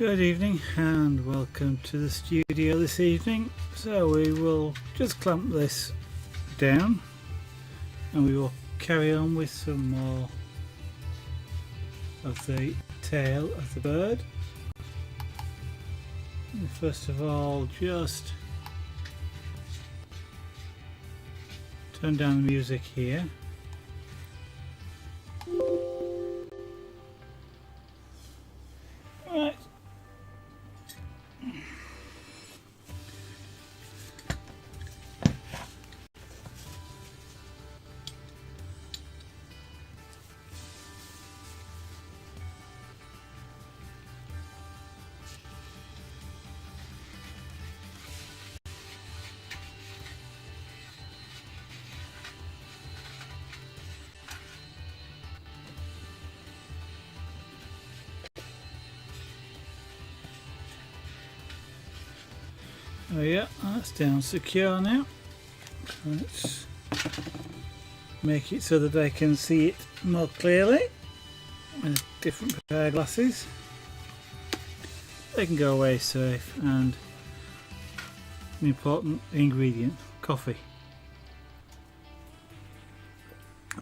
Good evening and welcome to the studio this evening. So we will just clamp this down and we will carry on with some more of the tail of the bird. And first of all, just turn down the music here. Right. Oh yeah, that's down secure now. Let's make it so that I can see it more clearly with a different pair of glasses. They can go away safe, and an important ingredient, coffee.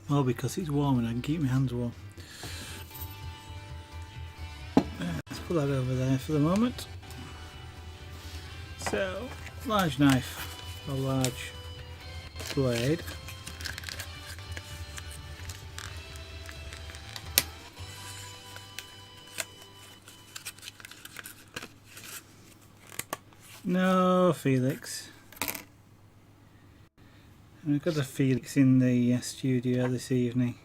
Well, because it's warm and I can keep my hands warm. Let's put that over there for the moment. So, large knife, a large blade. No Felix. And we've got a Felix in the studio this evening,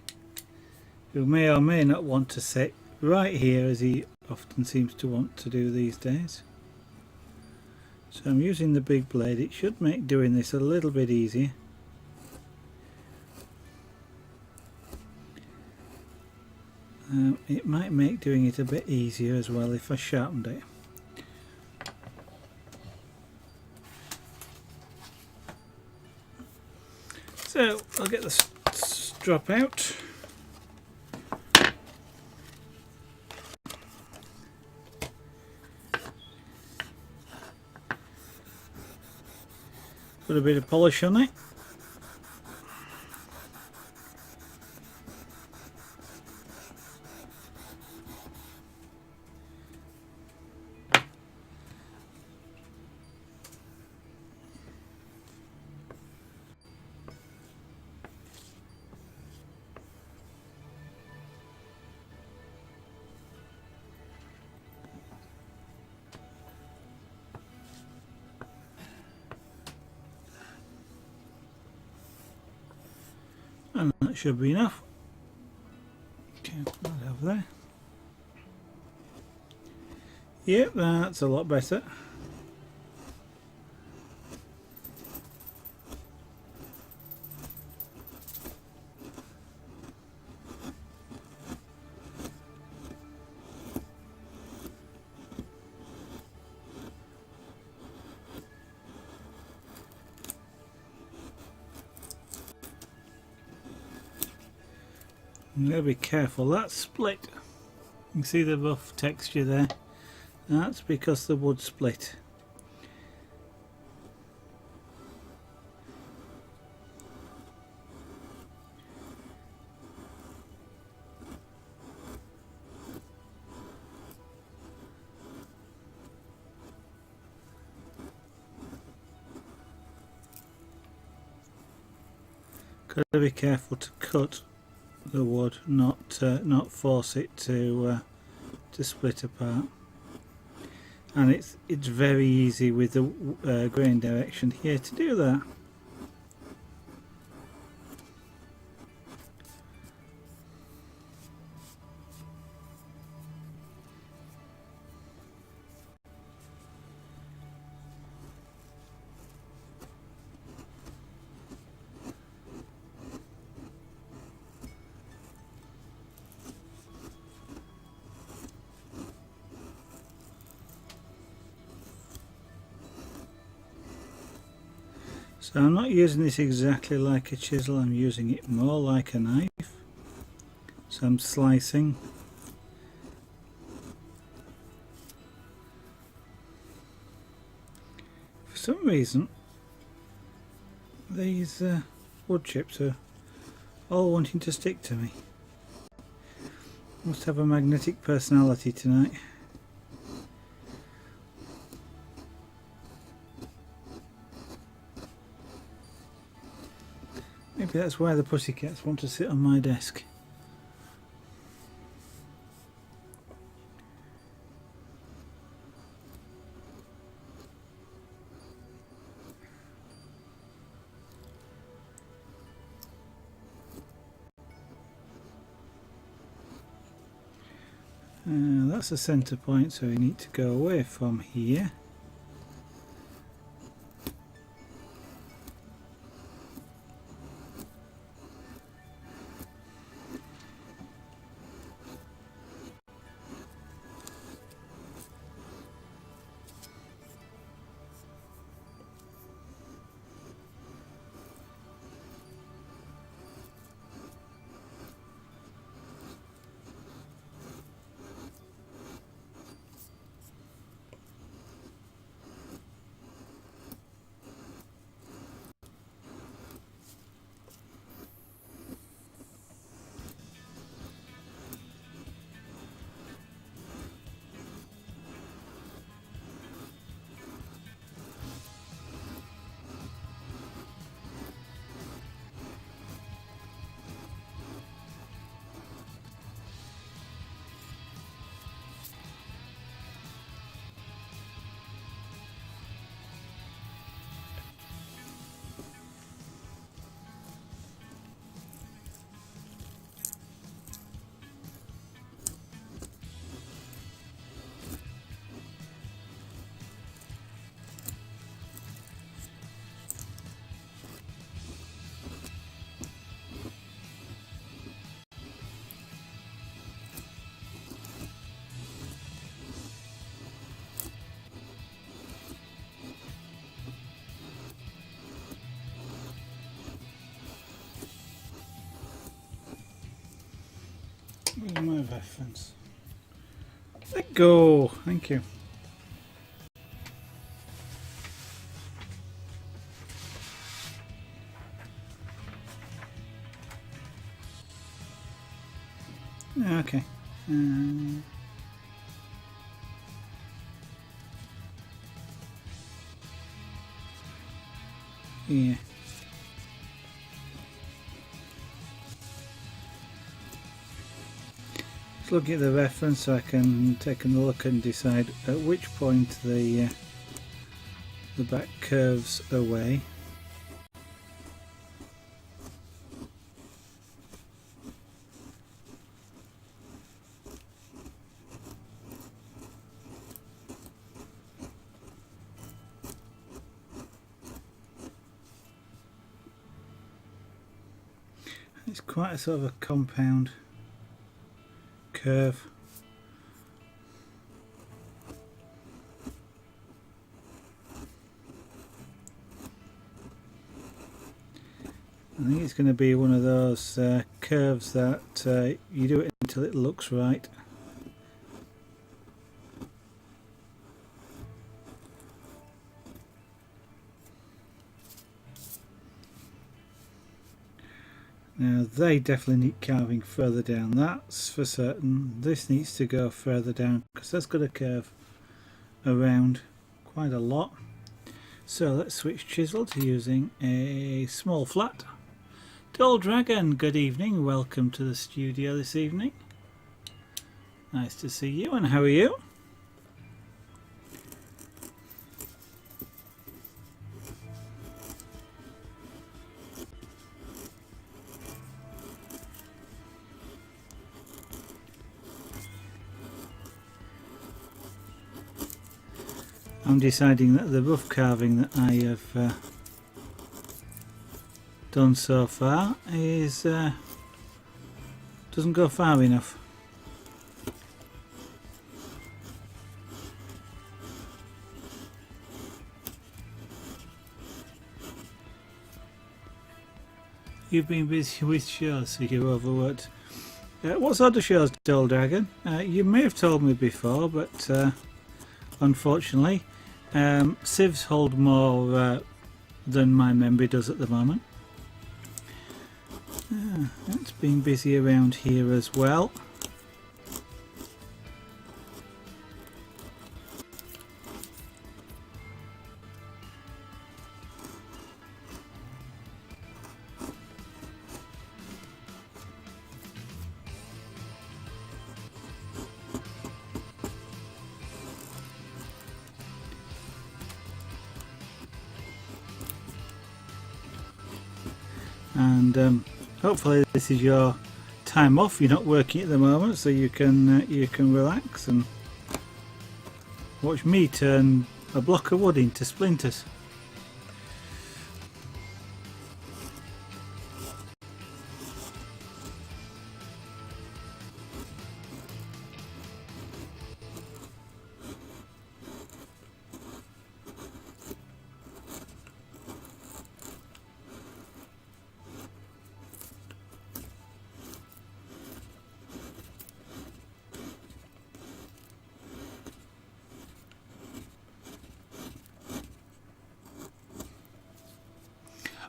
who may or may not want to sit right here as he often seems to want to do these days. So I'm using the big blade. It should make doing this a little bit easier. It might make doing it a bit easier as well if I sharpened it. So I'll get the strap out. Put a bit of polish on it. And that should be enough. Okay, put that over there. Yep, that's a lot better. I'm going to be careful, that's split. You can see the rough texture there. That's because the wood split. Got to be careful to cut the wood, not force it to split apart. And it's very easy with the grain direction here to do that. So I'm not using this exactly like a chisel, I'm using it more like a knife. So I'm slicing reason these wood chips are all wanting to stick to me. Must have a magnetic personality tonight. Maybe that's why the pussycats want to sit on my desk. That's the centre point, so we need to go away from here. Where's my reference? Let go. Thank you. Okay. Yeah. Just looking at the reference so I can take a look and decide at which point the back curves away. It's quite a sort of a compound curve. I think it's going to be one of those curves that you do it until it looks right. Now they definitely need carving further down, that's for certain. This needs to go further down because that's got a curve around quite a lot. So let's switch chisel to using a small flat. Dull Dragon, good evening, welcome to the studio this evening. Nice to see you, and how are you? I'm deciding that the rough carving that I have done so far is doesn't go far enough. You've been busy with shows, so you're overworked. What sort of shows, Dull Dragon? You may have told me before, but unfortunately Sieves hold more than my memory does at the moment. It's been busy around here as well. And hopefully this is your time off. You're not working at the moment, so you can relax and watch me turn a block of wood into splinters.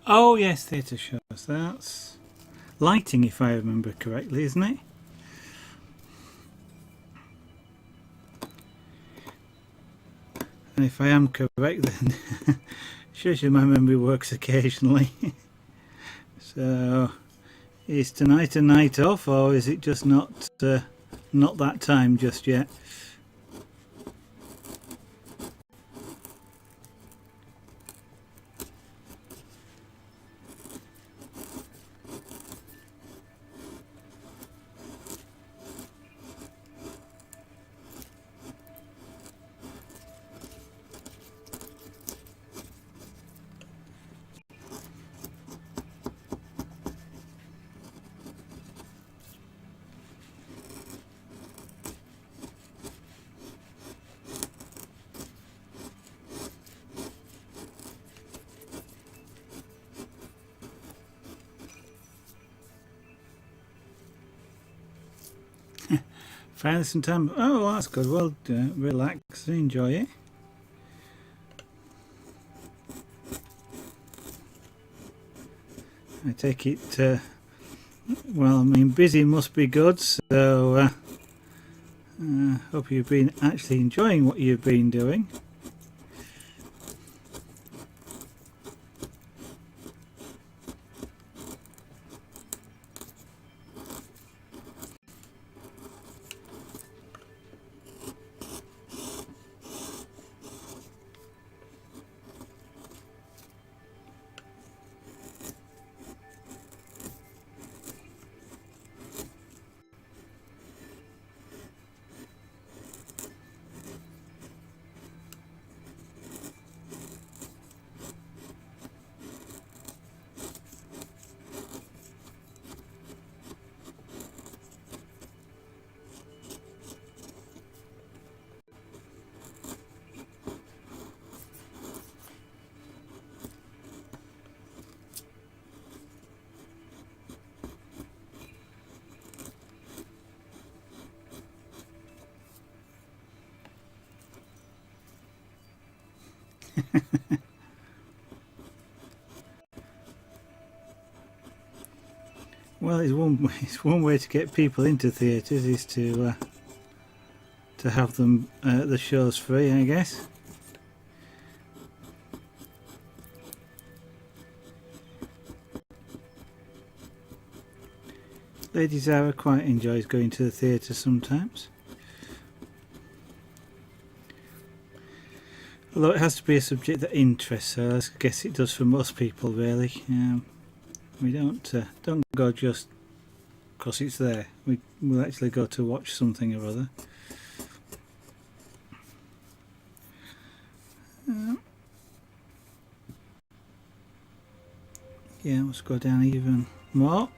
Oh yes, theatre shows. That's lighting, if I remember correctly, isn't it? And if I am correct, then shows you my memory works occasionally. So, is tonight a night off, or is it just not that time just yet? Finally some time. Oh, well, that's good. Well, relax and enjoy it. I take it, well, I mean, busy must be good, so hope you've been actually enjoying what you've been doing. Well, it's one way to get people into theatres is to have them the shows free, I guess. Lady Zara quite enjoys going to the theatre sometimes. Although it has to be a subject that interests her, I guess it does for most people really. We don't go just because it's there. We'll actually go to watch something or other. Yeah, let's go down even more.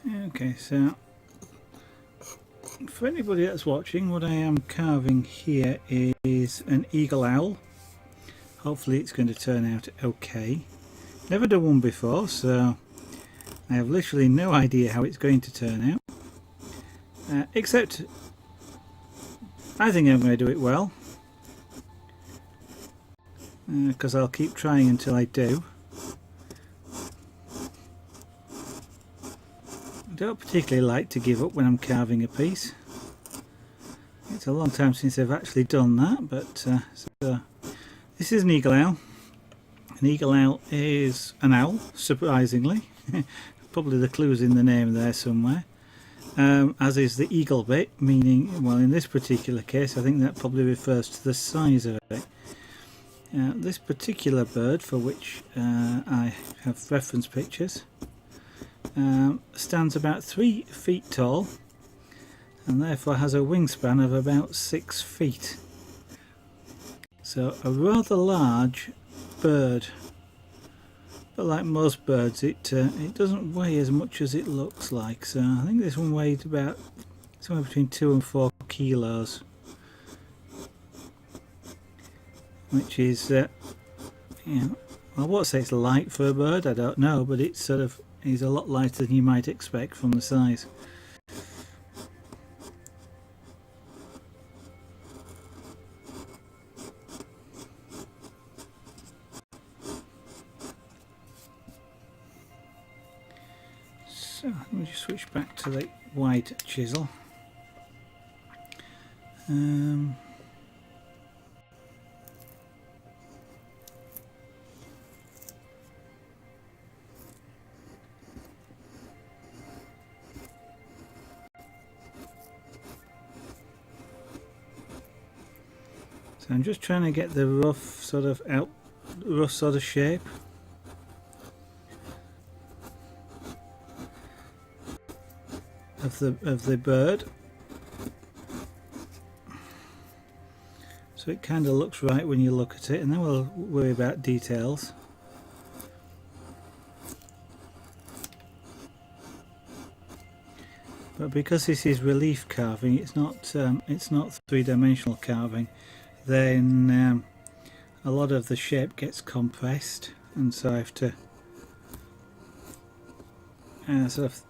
Okay, so for anybody that's watching, what I am carving here is an eagle owl. Hopefully it's going to turn out okay. Never done one before, so I have literally no idea how it's going to turn out. Except I think I'm going to do it well, because I'll keep trying until I do. I don't particularly like to give up when I'm carving a piece. It's a long time since I've actually done that, but so this is an eagle owl. An eagle owl is an owl, surprisingly. Probably the clue's in the name there somewhere. As is the eagle bit, meaning, well, in this particular case I think that probably refers to the size of it. This particular bird, for which I have reference pictures, stands about 3 feet tall and therefore has a wingspan of about 6 feet. So a rather large bird, but like most birds it doesn't weigh as much as it looks like. So I think this one weighed about somewhere between 2 and 4 kilos, which is well, I won't say it's light for a bird, I don't know, but it's sort of is a lot lighter than you might expect from the size. So let me just switch back to the wide chisel. So I'm just trying to get the rough sort of shape. Of the bird, so it kind of looks right when you look at it, and then we'll worry about details. But because this is relief carving, it's not three-dimensional carving, then a lot of the shape gets compressed, and so I have to sort of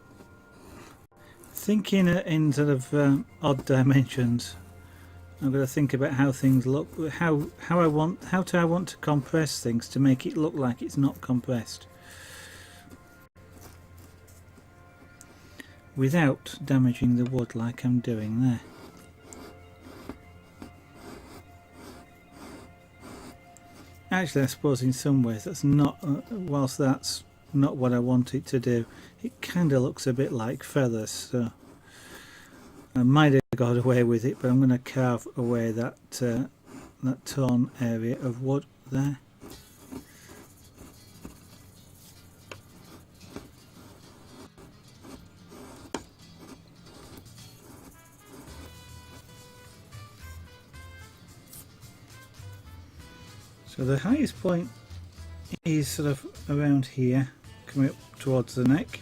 think in sort of odd dimensions. I've got to think about how things look, how I want to compress things to make it look like it's not compressed, without damaging the wood like I'm doing there. Actually, I suppose in some ways that's not, whilst that's not what I want it to do, it kind of looks a bit like feathers, so I might have got away with it, but I'm going to carve away that that torn area of wood there. So the highest point is sort of around here, coming up towards the neck.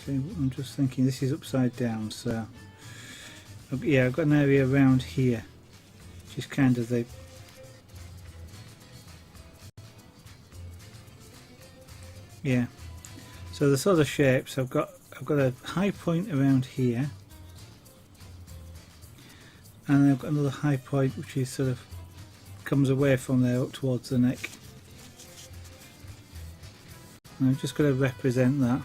So I'm just thinking this is upside down, so yeah, I've got an area around here, which is kind of the so the sort of shapes I've got a high point around here, and then I've got another high point which is sort of comes away from there up towards the neck. And I've just got to represent that.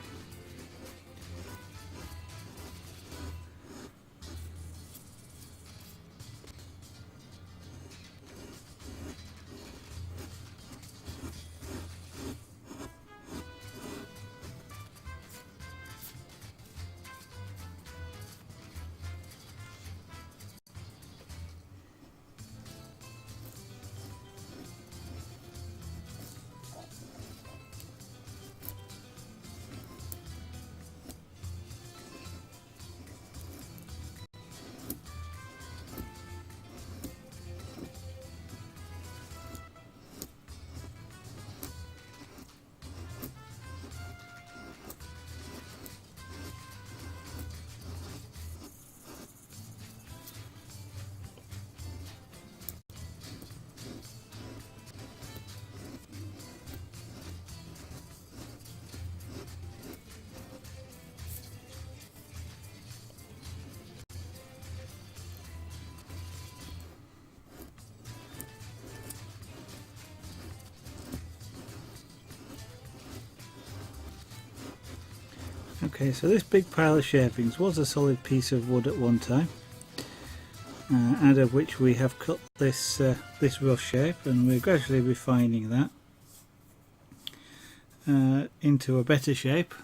Okay, so this big pile of shavings was a solid piece of wood at one time, out of which we have cut this rough shape, and we're gradually refining that into a better shape,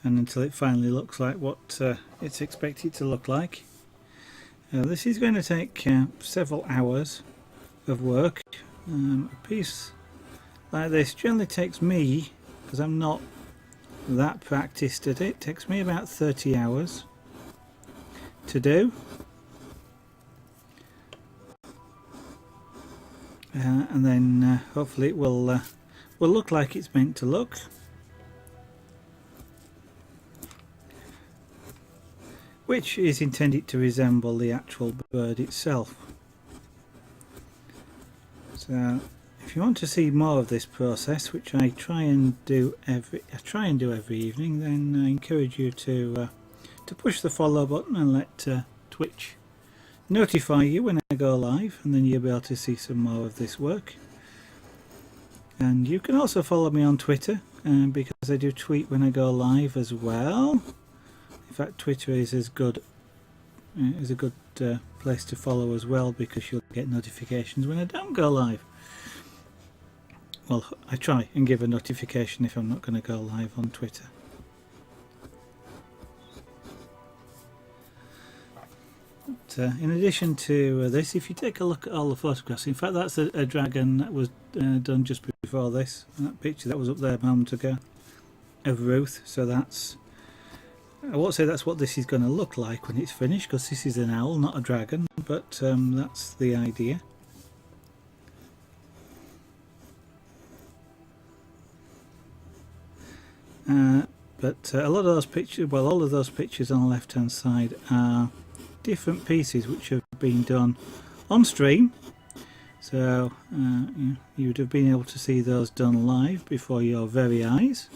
and until it finally looks like what it's expected to look like. This is going to take several hours of work. A piece like this generally takes me, because I'm not that practiced at it, takes me about 30 hours to do. And then hopefully it will look like it's meant to look. Which is intended to resemble the actual bird itself. So if you want to see more of this process, which I try and do every evening, then I encourage you to push the follow button and let Twitch notify you when I go live, and then you'll be able to see some more of this work. And you can also follow me on Twitter, because I do tweet when I go live as well. In fact, Twitter is a good place to follow as well, because you'll get notifications when I don't go live. Well, I try and give a notification if I'm not going to go live on Twitter. But, in addition to this, if you take a look at all the photographs, in fact that's a dragon that was done just before this, and that picture that was up there a moment ago of Ruth, so that's, I won't say that's what this is going to look like when it's finished, because this is an owl, not a dragon, but that's the idea. But a lot of those pictures, well, all of those pictures on the left hand side are different pieces which have been done on stream, so you would have been able to see those done live before your very eyes.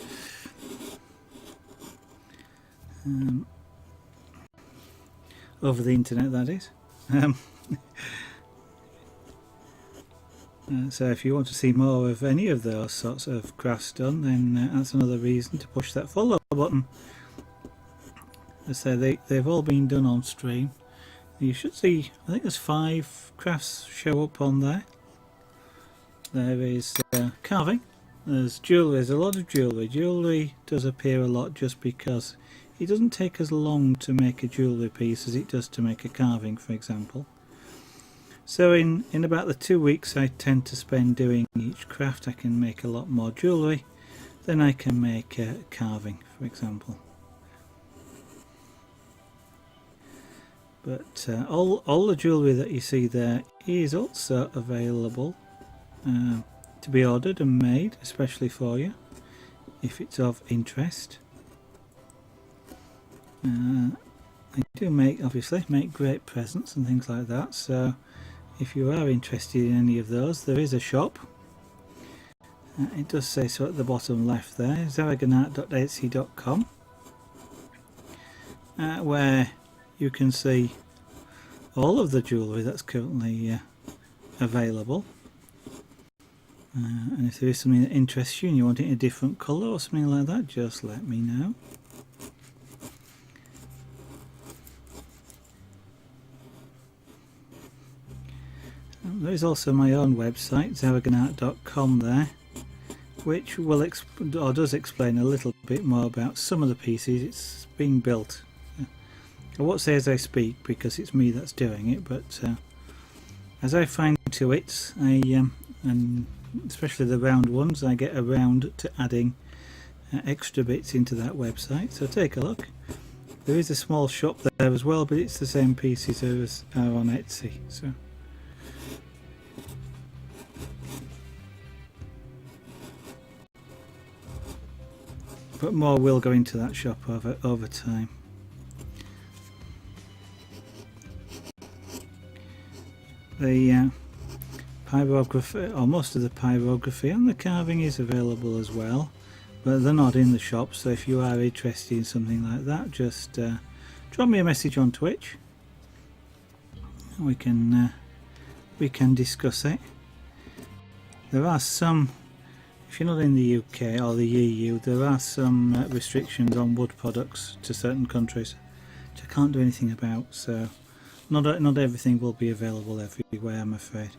Over the internet, that is. So if you want to see more of any of those sorts of crafts done, then that's another reason to push that follow button. As I say, they've all been done on stream. You should see, I think there's 5 crafts show up on there. There is carving, there's jewellery, there's a lot of jewellery. Jewellery does appear a lot just because it doesn't take as long to make a jewellery piece as it does to make a carving, for example. So in about the 2 weeks I tend to spend doing each craft, I can make a lot more jewellery than I can make carving, for example. But all the jewellery that you see there is also available to be ordered and made, especially for you, if it's of interest. I do obviously make great presents and things like that, so if you are interested in any of those, there is a shop. It does say so at the bottom left there, zaragonart.etsy.com, where you can see all of the jewellery that's currently available. And if there is something that interests you and you want it in a different colour or something like that, just let me know. There is also my own website, zaragonart.com there, which will does explain a little bit more about some of the pieces. It's being built. I won't say as I speak because it's me that's doing it, but as I fine to it, and especially the round ones, I get around to adding extra bits into that website. So take a look. There is a small shop there as well, but it's the same pieces as are on Etsy. So. But more will go into that shop over time. The pyrography, or most of the pyrography and the carving, is available as well, but they're not in the shop, so if you are interested in something like that, just drop me a message on Twitch. We can discuss it. There are some, if you're not in the UK or the EU, there are some restrictions on wood products to certain countries, which I can't do anything about, so not everything will be available everywhere, I'm afraid.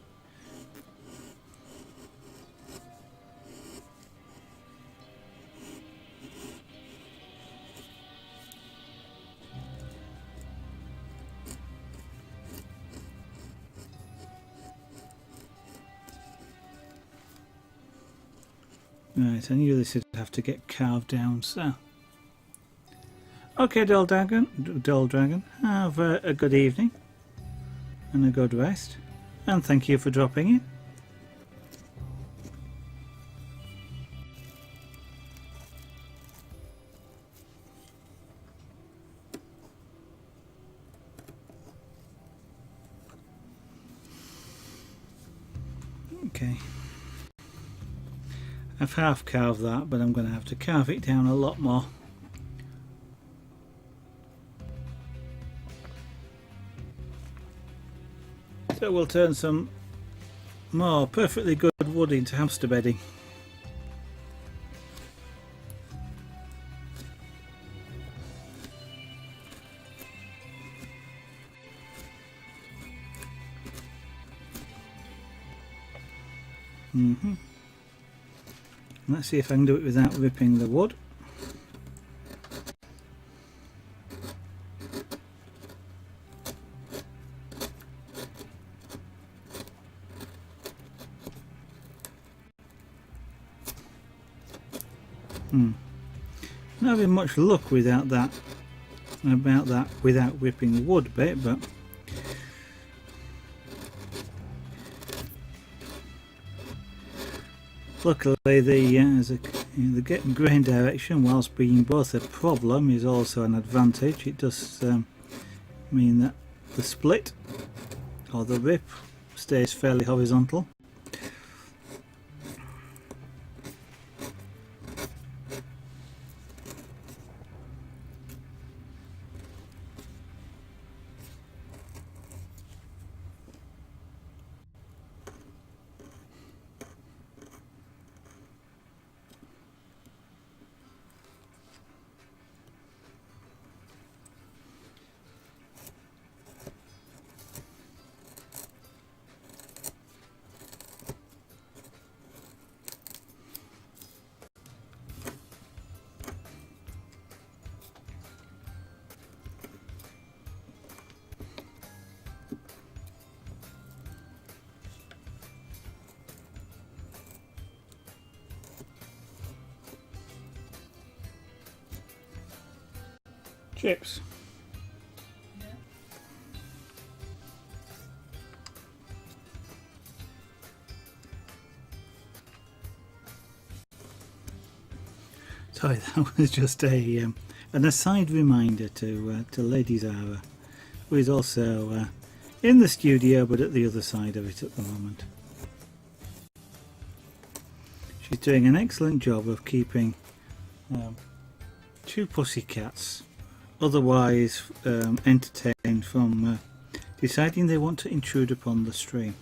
Right, I knew this would have to get carved down, so... Okay, Dull Dragon, have a good evening and a good rest, and thank you for dropping in. Okay. I've half carved that, but I'm going to have to carve it down a lot more. So we'll turn some more perfectly good wood into hamster bedding. Let's see if I can do it without ripping the wood. Not having much luck without that, without ripping the wood bit, but luckily the getting grain direction, whilst being both a problem, is also an advantage. It does mean that the split or the rip stays fairly horizontal. Chips. Yeah. Sorry, that was just an aside reminder to Lady Zara, who is also in the studio but at the other side of it at the moment. She's doing an excellent job of keeping two pussycats otherwise entertained from deciding they want to intrude upon the stream.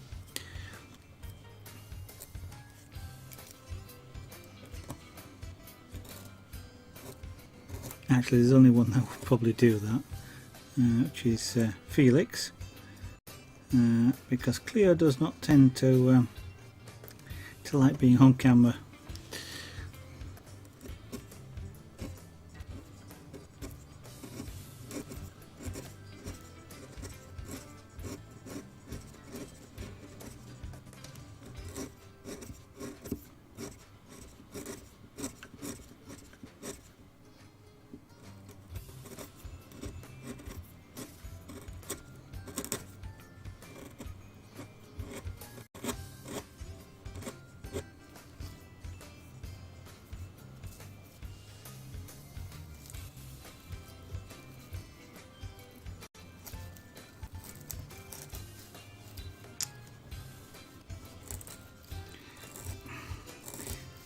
Actually, there's only one that would probably do that, which is Felix, because Cleo does not tend to like being on camera.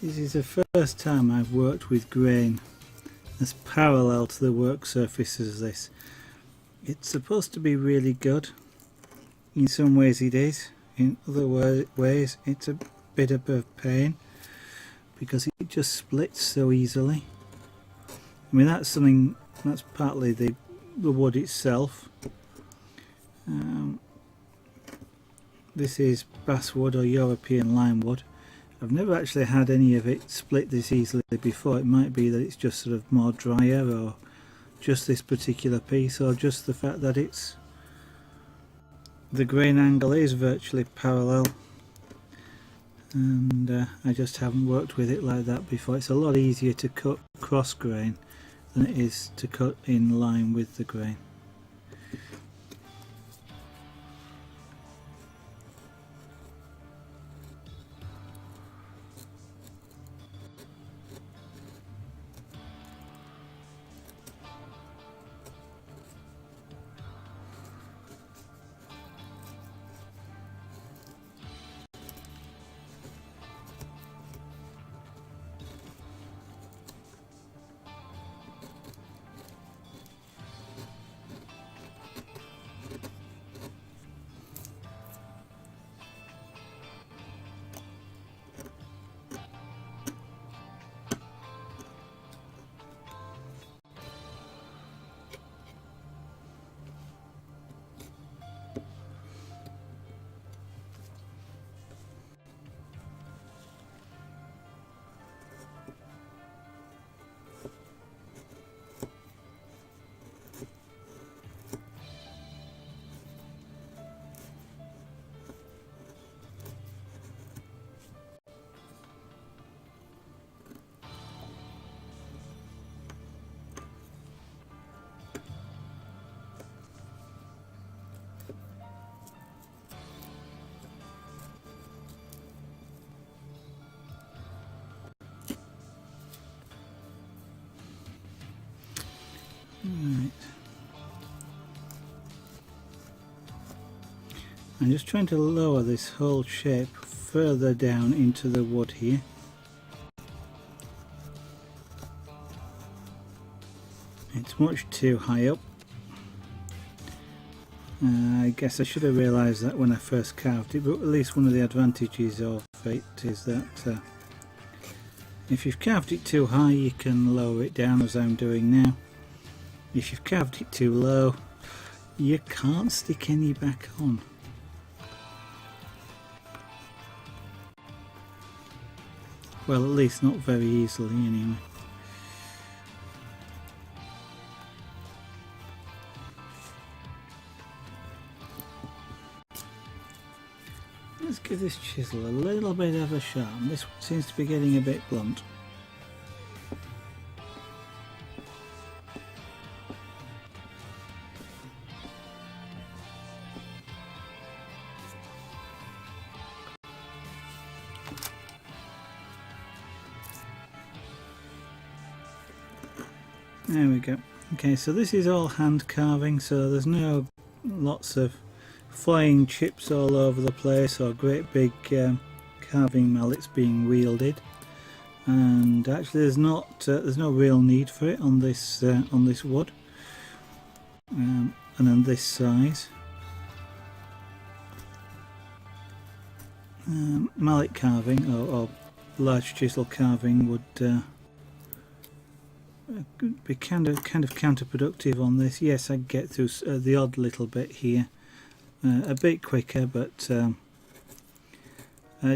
This is the first time I've worked with grain as parallel to the work surface as this. It's supposed to be really good. In some ways it is, in other ways it's a bit of a pain, because it just splits so easily. I mean, that's something, that's partly the wood itself. This is basswood or European lime wood. I've never actually had any of it split this easily before. It might be that it's just sort of more drier, or just this particular piece, or just the fact that it's the grain angle is virtually parallel, and I just haven't worked with it like that before. It's a lot easier to cut cross grain than it is to cut in line with the grain. Right. I'm just trying to lower this whole shape further down into the wood here. It's much too high up. I guess I should have realised that when I first carved it, but at least one of the advantages of it is that if you've carved it too high, you can lower it down, as I'm doing now. If you've carved it too low, you can't stick any back on. Well, at least not very easily anyway. Let's give this chisel a little bit of a sharpen. This one seems to be getting a bit blunt. There we go. Okay, so this is all hand carving, so there's no lots of flying chips all over the place or great big carving mallets being wielded. And actually, there's no real need for it on this wood, and on this size. Mallet carving or large chisel carving would be kind of counterproductive on this. Yes, I get through the odd little bit here a bit quicker, but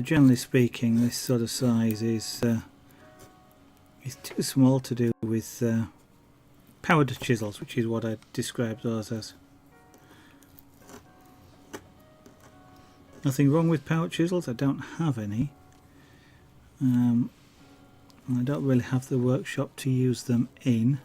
generally speaking, this sort of size is too small to do with powered chisels, which is what I described those as. Nothing wrong with powered chisels. I don't have any. I don't really have the workshop to use them in.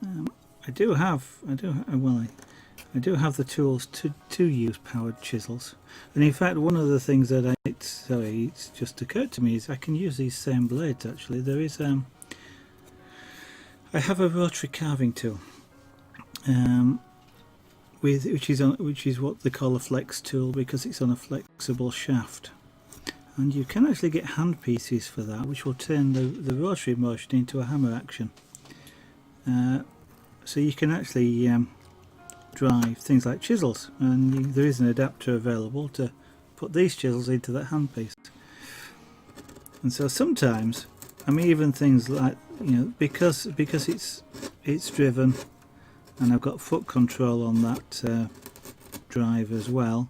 I do have the tools to use powered chisels, and in fact, one of the things that it's just occurred to me is I can use these same blades. Actually, there is I have a rotary carving tool, which is what they call a flex tool, because it's on a flexible shaft. And you can actually get hand pieces for that, which will turn the rotary motion into a hammer action. So you can actually drive things like chisels, and there is an adapter available to put these chisels into that handpiece. And so sometimes, I mean, even things like, you know, because it's driven, and I've got foot control on that drive as well.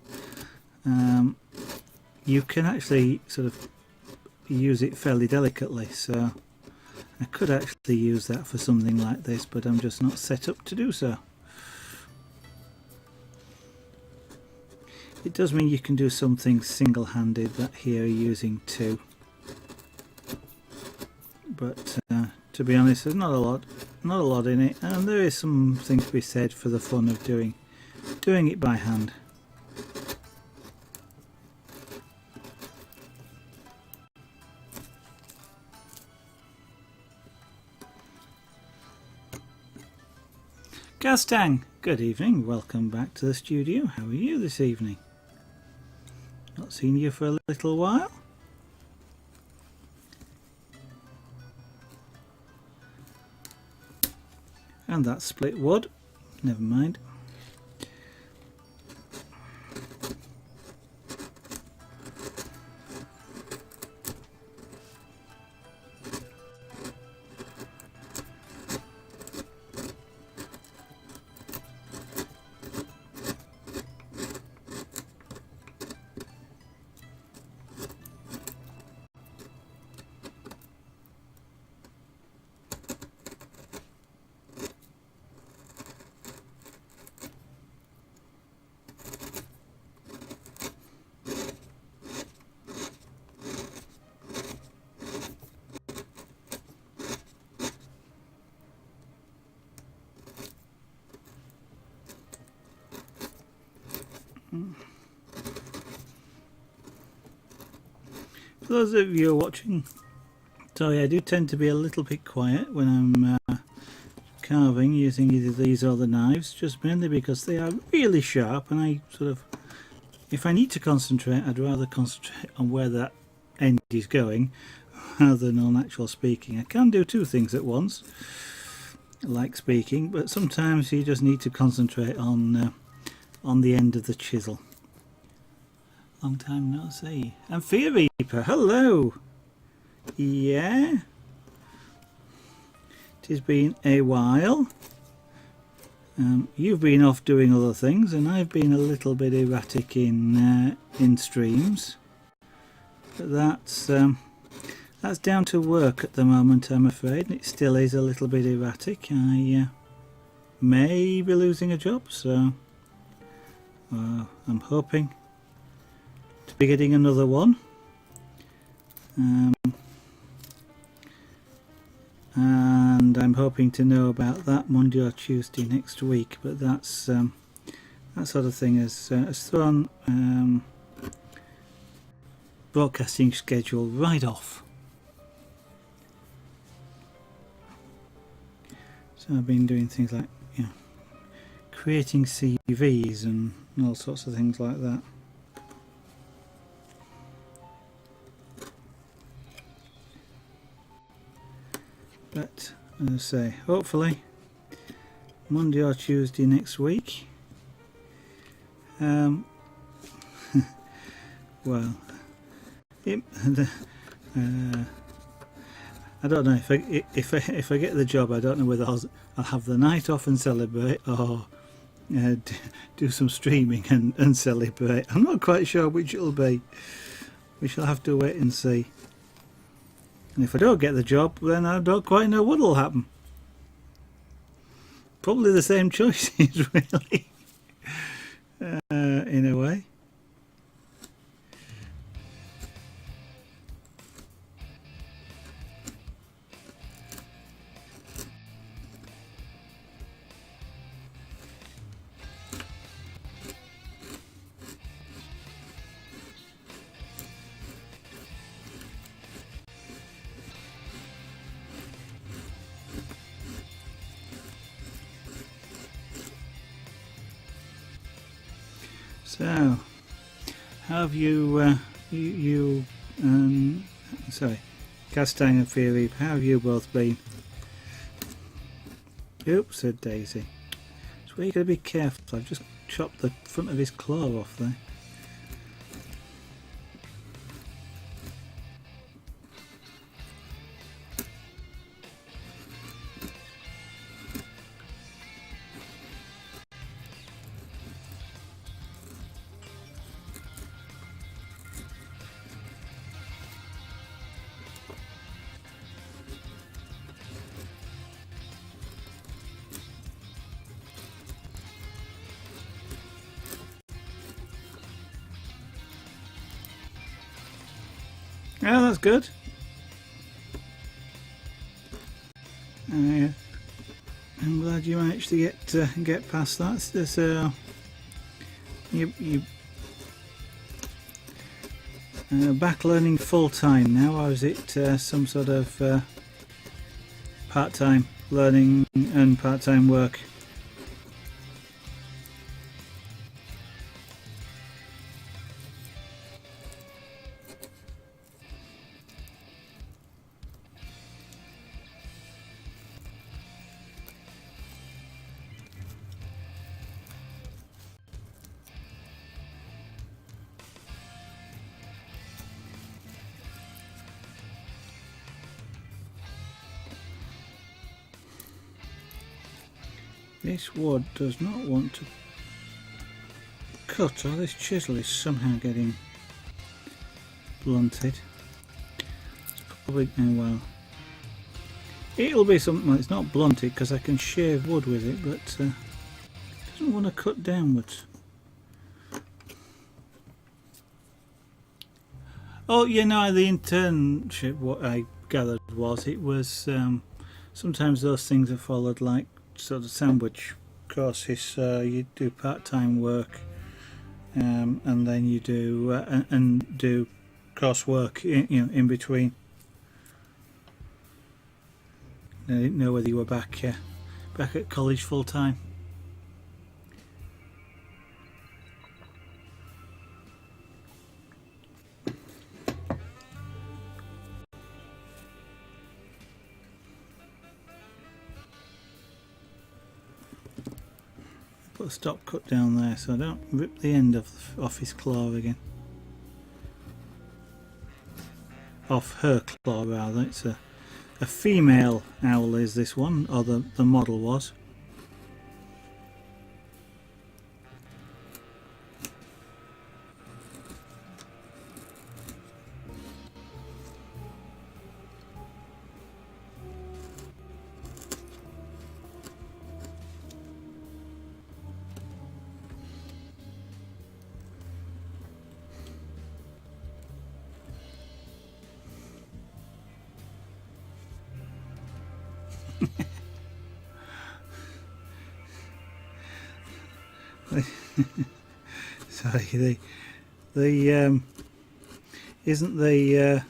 You can actually sort of use it fairly delicately, so I could actually use that for something like this, but I'm just not set up to do so. It does mean you can do something single-handed, that here using two, but to be honest, there's not a lot in it, and there is something to be said for the fun of doing it by hand. Gastang, good evening, welcome back to the studio. How are you this evening? Not seen you for a little while. And that's split wood, never mind. For those of you who are watching, sorry, I do tend to be a little bit quiet when I'm carving using either these or the knives, just mainly because they are really sharp, and I sort of, if I need to concentrate, I'd rather concentrate on where that end is going rather than on actual speaking. I can do two things at once, like speaking, but sometimes you just need to concentrate on the end of the chisel. Long time no see. And Fear Reaper, hello! Yeah? It has been a while. You've been off doing other things, and I've been a little bit erratic in streams. But that's down to work at the moment, I'm afraid. It still is a little bit erratic. I may be losing a job, so I'm hoping to be getting another one. And I'm hoping to know about that Monday or Tuesday next week, but that's that sort of thing has thrown broadcasting schedule right off. So I've been doing things like, you know, creating CVs and all sorts of things like that. But as I say, hopefully Monday or Tuesday next week. Well, I don't know if I get the job. I don't know whether I'll have the night off and celebrate, or do some streaming and celebrate. I'm not quite sure which it'll be. We shall have to wait and see. And if I don't get the job, then I don't quite know what'll happen. Probably the same choices, really, in a way. So, have you, sorry, Castang and Fear Reap, how have you both been? Oops, said Daisy. So you've got to be careful. I've just chopped the front of his claw off there. Yeah, that's good. I'm glad you managed to get past that. So you back learning full time now, or is it some sort of part-time learning and part-time work? This wood does not want to cut, or this chisel is somehow getting blunted. It's probably, oh well, it'll be something. It's not blunted because I can shave wood with it, but it doesn't want to cut downwards. Oh, you know, the internship, what I gathered was, it was sometimes those things are followed like sort of sandwich courses. You do part-time work, and then you do and do coursework in between. I didn't know whether you were back at college full time. Put a stop cut down there so I don't rip the end off his claw again. Off her claw rather. It's a female owl is this one, or the model was. Sorry, isn't the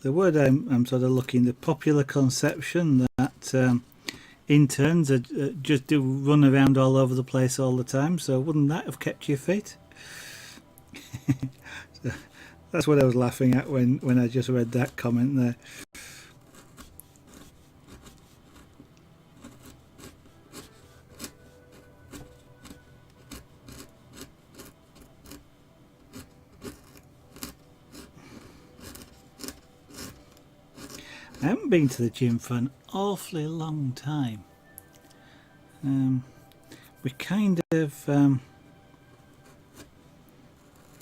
word I'm sort of looking, the popular conception that interns just do run around all over the place all the time, so wouldn't that have kept you fit? So that's what I was laughing at when I just read that comment there. I haven't been to the gym for an awfully long time. We kind of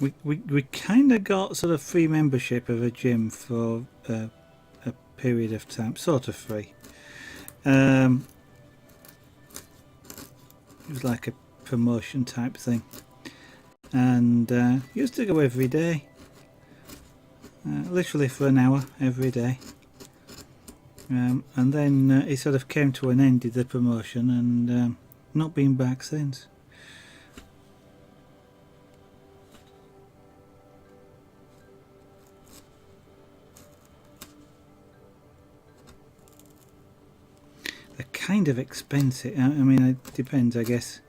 we kind of got sort of free membership of a gym for a period of time, sort of free. It was like a promotion type thing, and used to go every day, literally for an hour every day. And then it sort of came to an end, did the promotion, and not been back since. They're kind of expensive. I mean, it depends, I guess.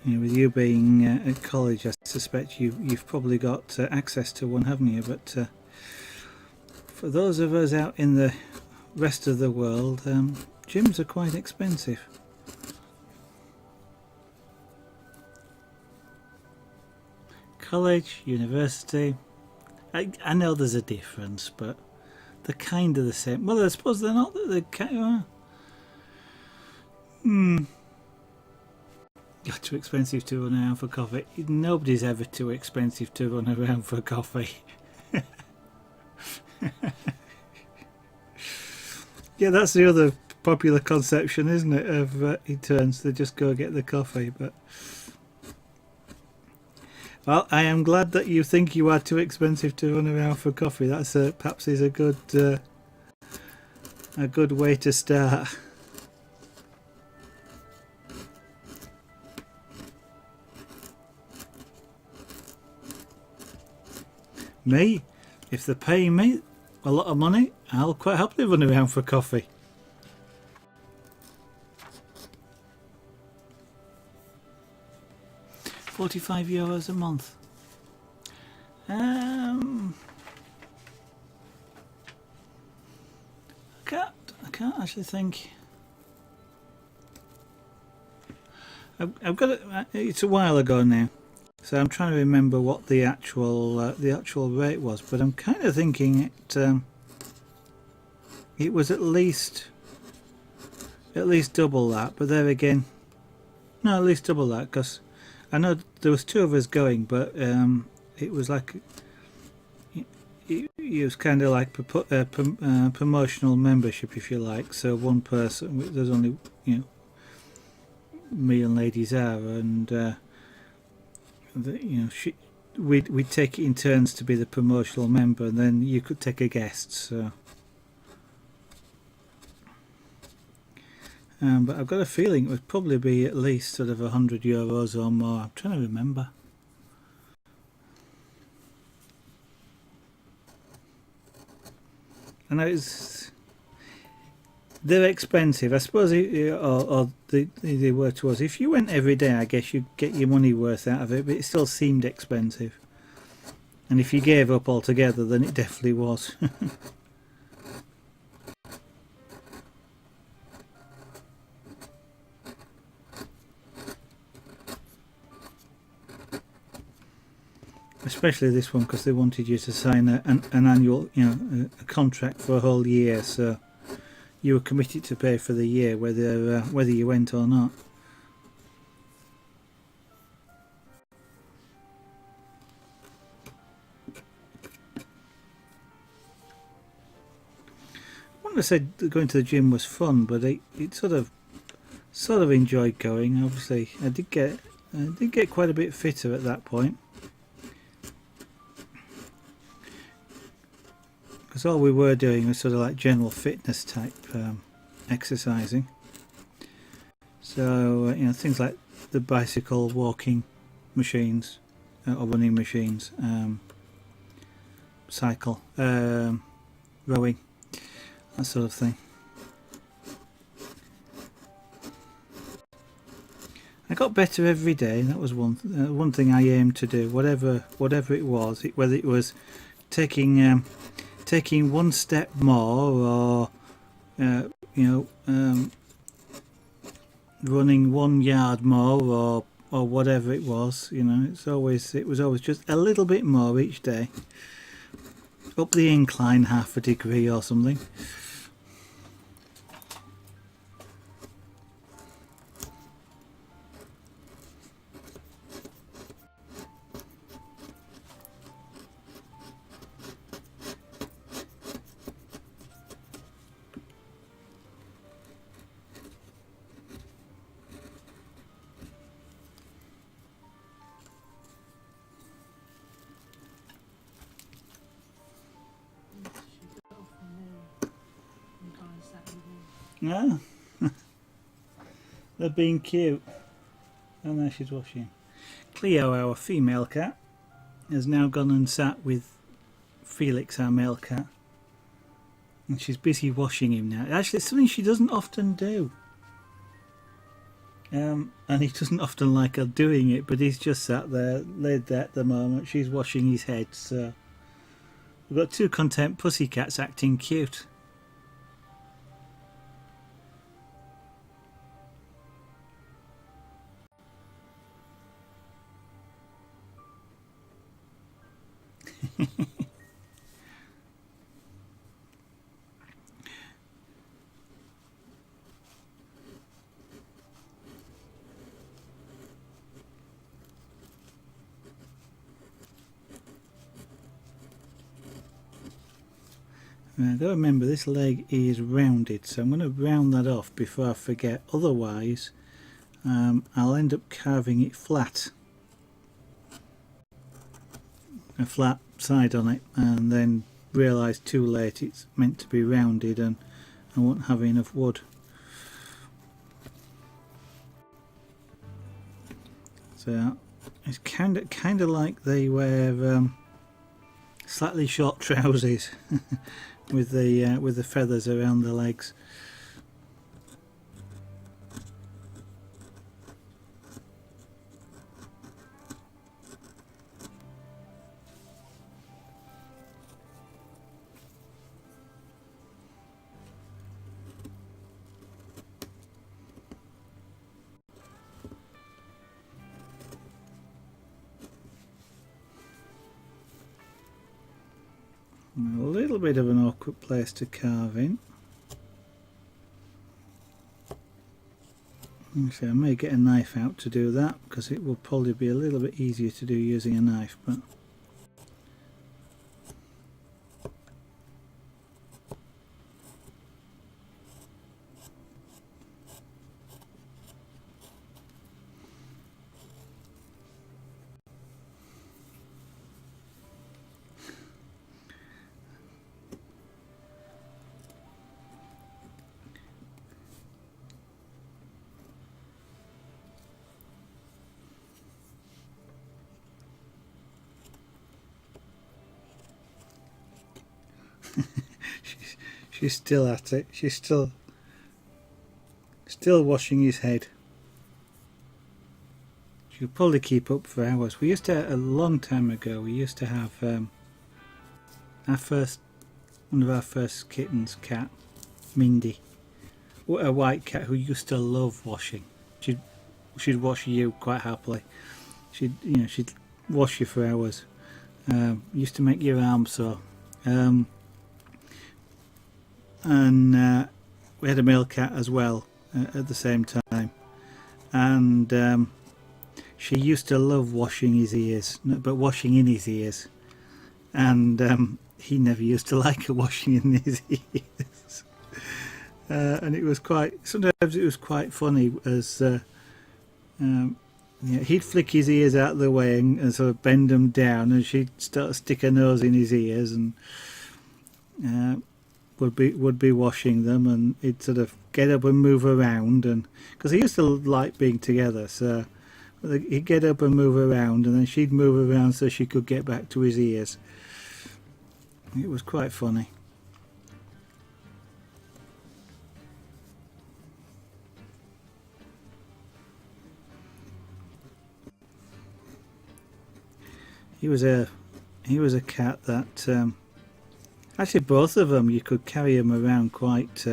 You know, with you being at college, I suspect you've probably got access to one, haven't you? But for those of us out in the rest of the world, gyms are quite expensive. College, university, I know there's a difference, but they're kind of the same. Well, I suppose they're not. They're kind of... You're too expensive to run around for coffee. Nobody's ever too expensive to run around for coffee. Yeah, that's the other popular conception, isn't it, of interns. They just go get the coffee. But Well, I am glad that you think you are too expensive to run around for coffee. That's perhaps is a good way to start. Me, if they're paying me a lot of money, I'll quite happily run around for coffee. €45 a month. I can't actually think. I've got it. It's a while ago now, so I'm trying to remember what the actual rate was. But I'm kind of thinking it was at least double that. But there again, no, at least double that, because I know there was two of us going, but it was like it was kind of like promotional membership, if you like. So one person, there's only me and Lady Zara, and we'd take it in turns to be the promotional member, and then you could take a guest. So, but I've got a feeling it would probably be at least sort of €100 or more. I'm trying to remember. I know they're expensive, I suppose, or they were to us. If you went every day, I guess you'd get your money worth out of it, but it still seemed expensive. And if you gave up altogether, then it definitely was. Especially this one, because they wanted you to sign an annual, a contract for a whole year, so you were committed to pay for the year, whether you went or not. I wouldn't have said that going to the gym was fun, but it sort of enjoyed going. Obviously, I did get quite a bit fitter at that point. Because all we were doing was sort of like general fitness type exercising. So things like the bicycle, walking machines, or running machines, cycle, rowing, that sort of thing. I got better every day. That was one thing I aimed to do. Whatever it was, whether it was taking one step more, or running 1 yard more, or whatever it was. It was always just a little bit more each day, up the incline half a degree or something. Yeah, they're being cute. And there she's washing. Cleo, our female cat, has now gone and sat with Felix, our male cat, and she's busy washing him now. Actually, it's something she doesn't often do, and he doesn't often like her doing it, but he's just sat there, laid there at the moment. She's washing his head, so we've got two content pussycats acting cute. Now, I've got to remember this leg is rounded, so I'm going to round that off before I forget. Otherwise, I'll end up carving it flat. a flat side on it, and then realised too late it's meant to be rounded and I won't have enough wood. So it's kind of like they wear slightly short trousers with the feathers around the legs. A little bit of an awkward place to carve in. Actually, I may get a knife out to do that, because it will probably be a little bit easier to do using a knife, but she's still at it. She's still washing his head. She'll probably keep up for hours. We used to, a long time ago, we used to have one of our first kittens, cat, Mindy, a white cat who used to love washing. She'd wash you quite happily. She'd wash you for hours. Used to make your arms sore. And we had a male cat as well at the same time, and she used to love washing his ears, but washing in his ears, and he never used to like her washing in his ears. And it was sometimes it was quite funny, as he'd flick his ears out of the way and sort of bend them down, and she'd start to stick her nose in his ears, and would be washing them, and he'd sort of get up and move around, and because he used to like being together, so he'd get up and move around, and then she'd move around so she could get back to his ears. It was quite funny. He was a cat that actually, both of them, you could carry them around quite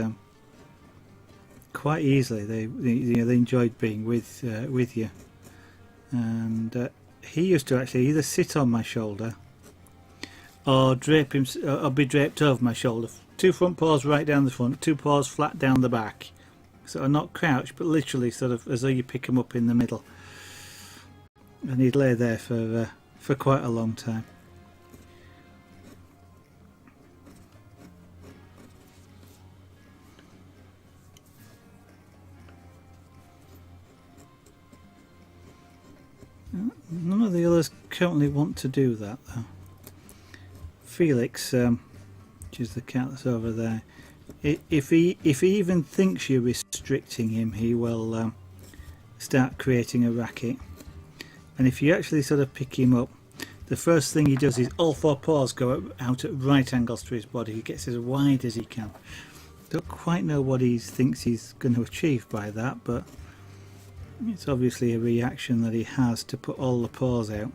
easily. They enjoyed being with you, and he used to actually either sit on my shoulder or be draped over my shoulder. 2 front paws right down the front, 2 paws flat down the back, sort of not crouched, but literally sort of as though you pick him up in the middle, and he'd lay there for quite a long time. None of the others currently want to do that, though. Felix, which is the cat that's over there, if he even thinks you're restricting him, he will start creating a racket. And if you actually sort of pick him up, the first thing he does is all 4 paws go out at right angles to his body. He gets as wide as he can. Don't quite know what he thinks he's going to achieve by that, but it's obviously a reaction that he has to put all the paws out.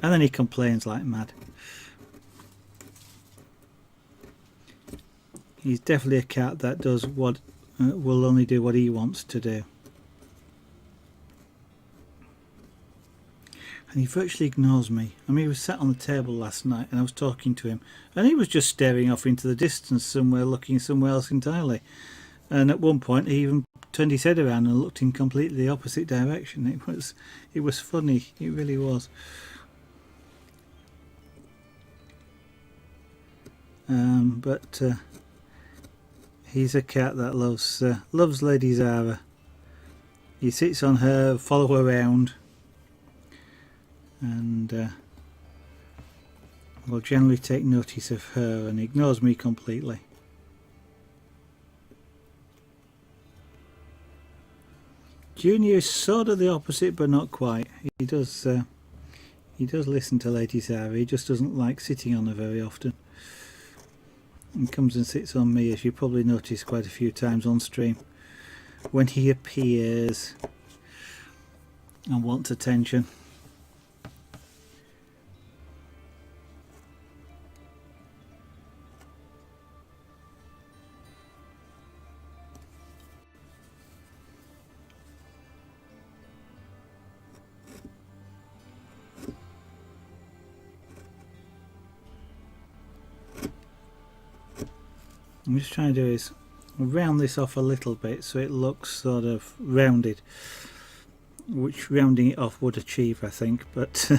And then he complains like mad. He's definitely a cat that does what will only do what he wants to do. And he virtually ignores me. I mean, he was sat on the table last night and I was talking to him, and he was just staring off into the distance somewhere, looking somewhere else entirely. And at one point he even turned his head around and looked in completely the opposite direction. It was funny, it really was. But he's a cat that loves Lady Zara. He sits on her, follow her around, and will generally take notice of her and ignores me completely. Junior is sort of the opposite, but not quite. He does listen to Lady Sarah. He just doesn't like sitting on her very often. He comes and sits on me, as you probably noticed quite a few times on stream, when he appears and wants attention. I'm just trying to do is round this off a little bit so it looks sort of rounded, which rounding it off would achieve, I think, but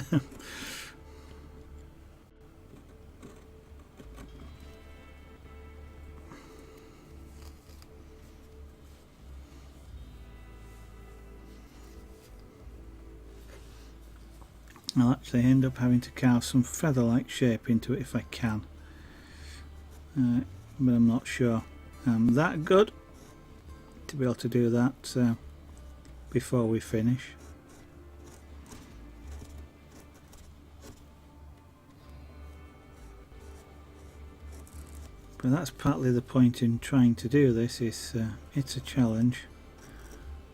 I'll actually end up having to carve some feather-like shape into it if I can, but I'm not sure I'm that good to be able to do that before we finish. But that's partly the point in trying to do this, is it's a challenge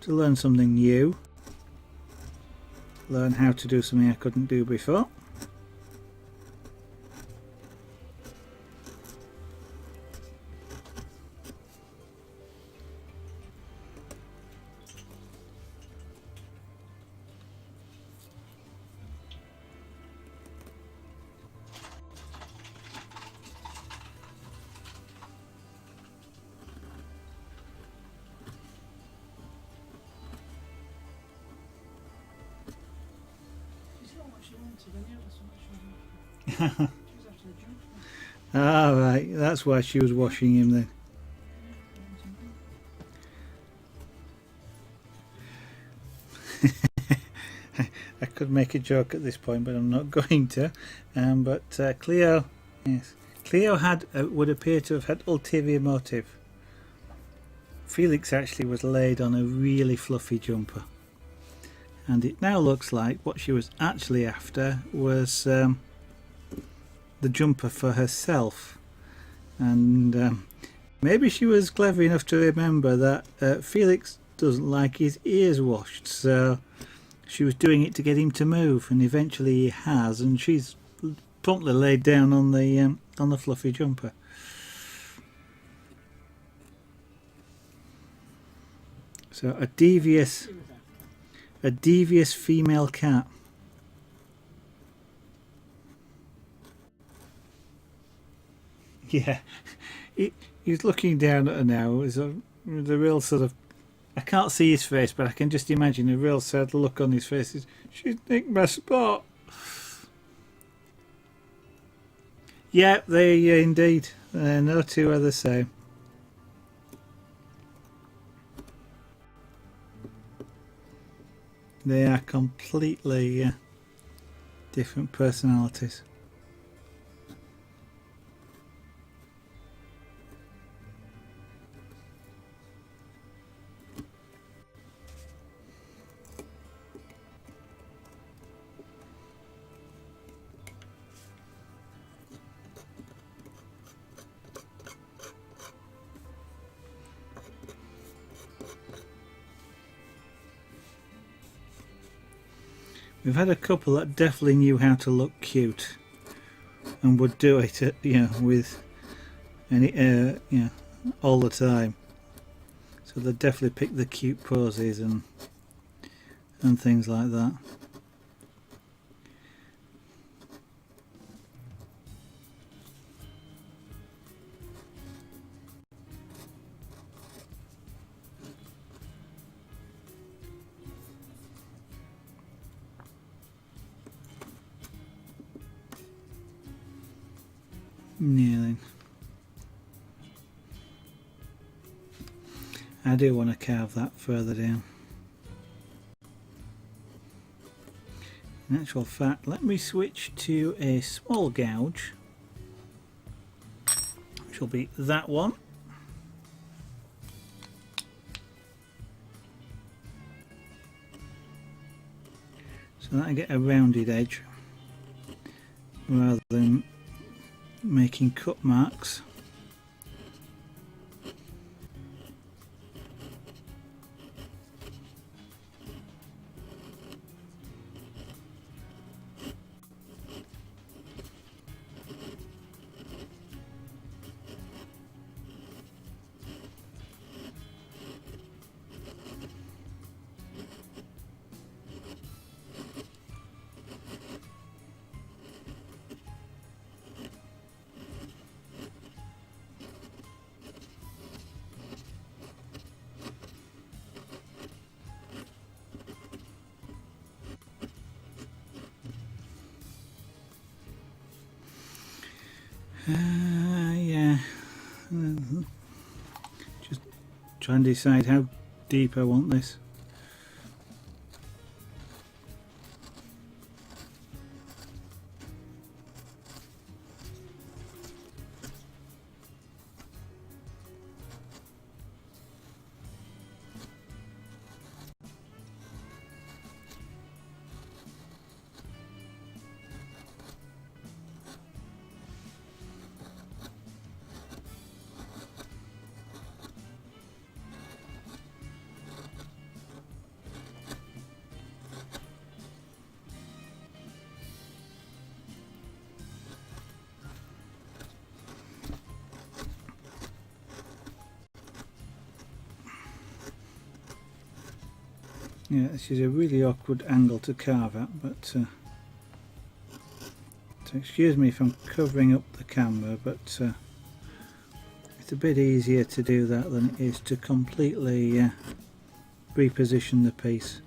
to learn something new, learn how to do something I couldn't do before. Ah, right, that's why she was washing him then. I could make a joke at this point, but I'm not going to. But Cleo, yes, Cleo had would appear to have had ulterior motive. Felix actually was laid on a really fluffy jumper, and it now looks like what she was actually after was the jumper for herself. And maybe she was clever enough to remember that Felix doesn't like his ears washed, so she was doing it to get him to move, and eventually he has, and she's promptly laid down on the fluffy jumper. So a devious female cat. Yeah, he's looking down at her now with a real sort of, I can't see his face, but I can just imagine a real sad look on his face. She's nicked my spot. Yeah, they indeed. No two are the same. They are completely different personalities. We've had a couple that definitely knew how to look cute and would do it, with any, all the time. So they definitely pick the cute poses and things like that. Yeah, then. I do want to carve that further down. In actual fact, let me switch to a small gouge, which will be that one. So that I get a rounded edge rather than making cut marks. Yeah, just try and decide how deep I want this. Yeah, this is a really awkward angle to carve at, but so excuse me if I'm covering up the camera, but it's a bit easier to do that than it is to completely reposition the piece.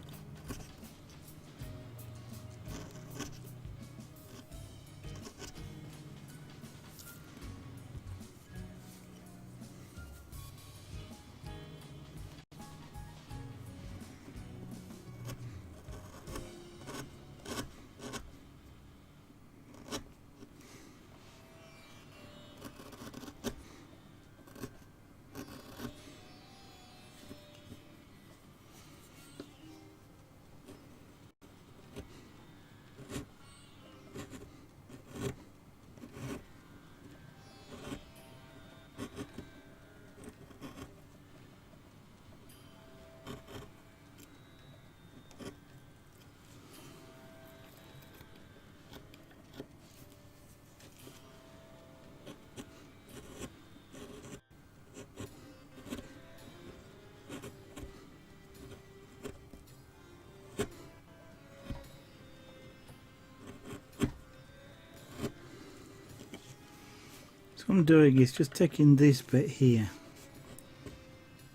So what I'm doing is just taking this bit here,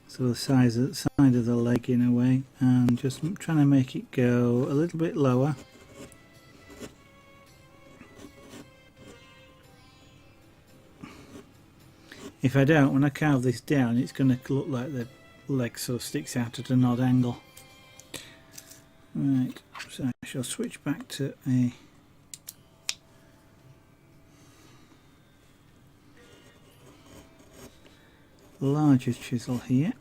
so the side of the leg in a way, and just trying to make it go a little bit lower. If I don't, when I carve this down, it's going to look like the leg sort of sticks out at an odd angle. Right, so I shall switch back to a larger chisel here.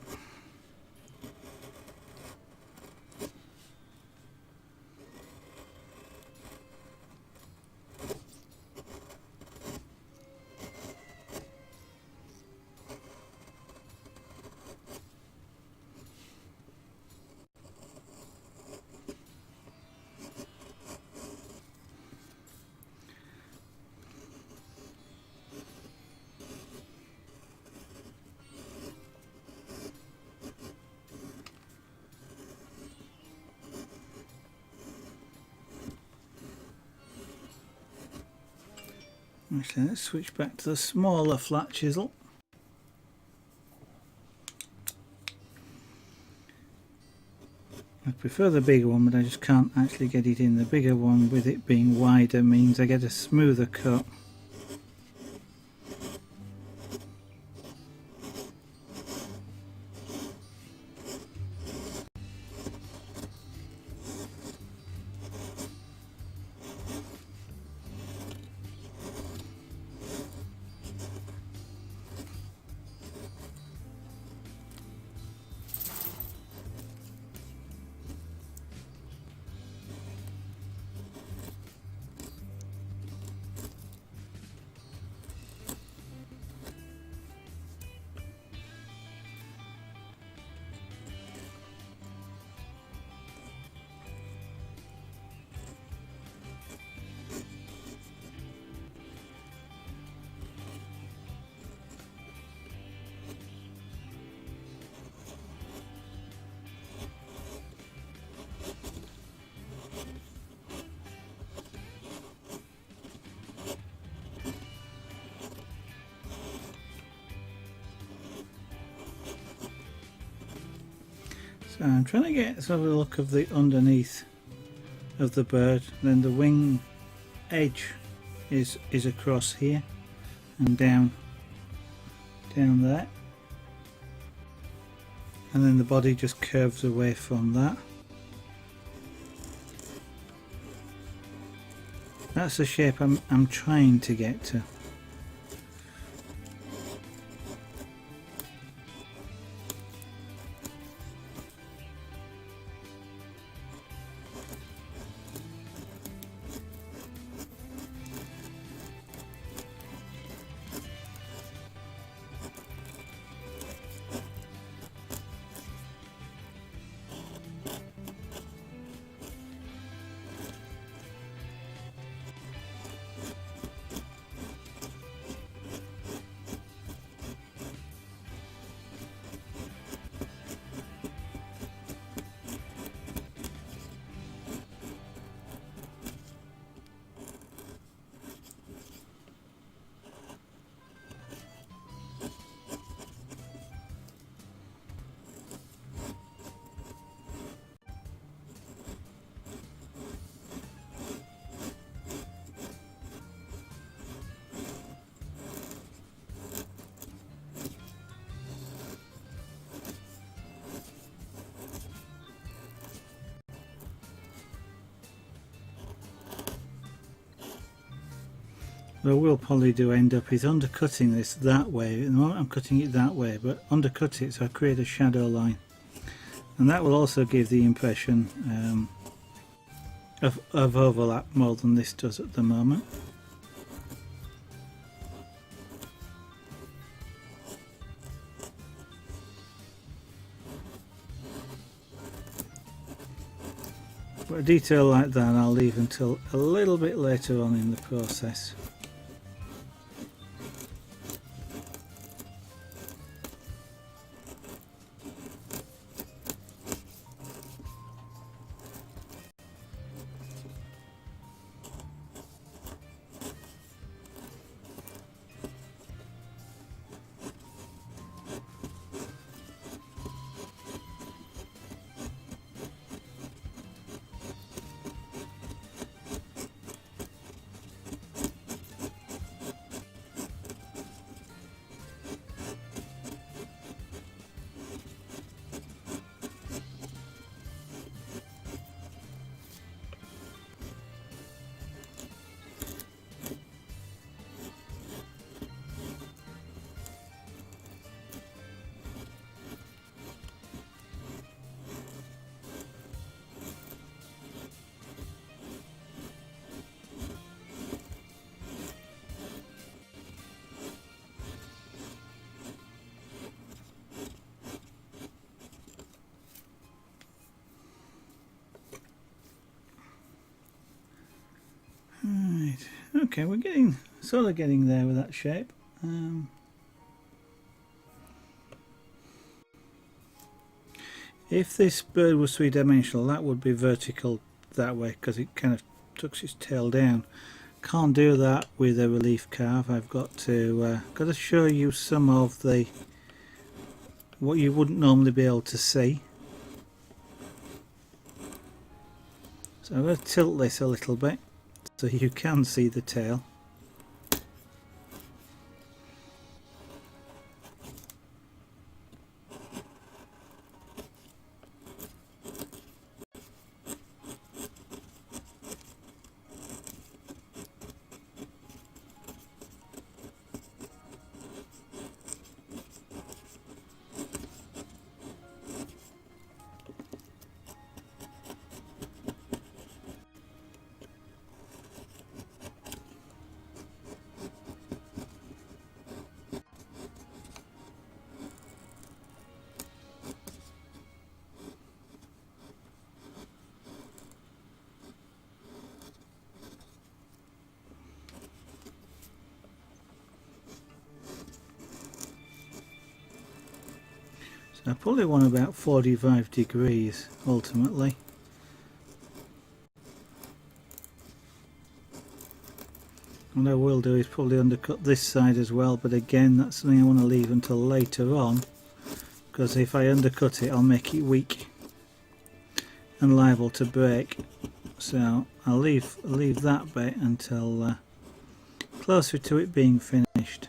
Actually, let's switch back to the smaller flat chisel. I prefer the bigger one, but I just can't actually get it in. The bigger one, with it being wider, means I get a smoother cut. So I'm trying to get sort of a look of the underneath of the bird. Then the wing edge is across here and down there, and then the body just curves away from that. That's the shape I'm trying to get to. What I will probably do end up is undercutting this that way. At the moment I'm cutting it that way, but undercut it so I create a shadow line, and that will also give the impression of overlap more than this does at the moment. But a detail like that I'll leave until a little bit later on in the process. Right, okay, we're sort of getting there with that shape. If this bird was three-dimensional, that would be vertical that way because it kind of tucks its tail down. Can't do that with a relief carve. I've got to show you some of what you wouldn't normally be able to see. So I'm going to tilt this a little bit so you can see the tail. So I probably want about 45 degrees ultimately. What I will do is probably undercut this side as well, but again that's something I want to leave until later on, because if I undercut it I'll make it weak. and liable to break, so I'll leave that bit until closer to it being finished.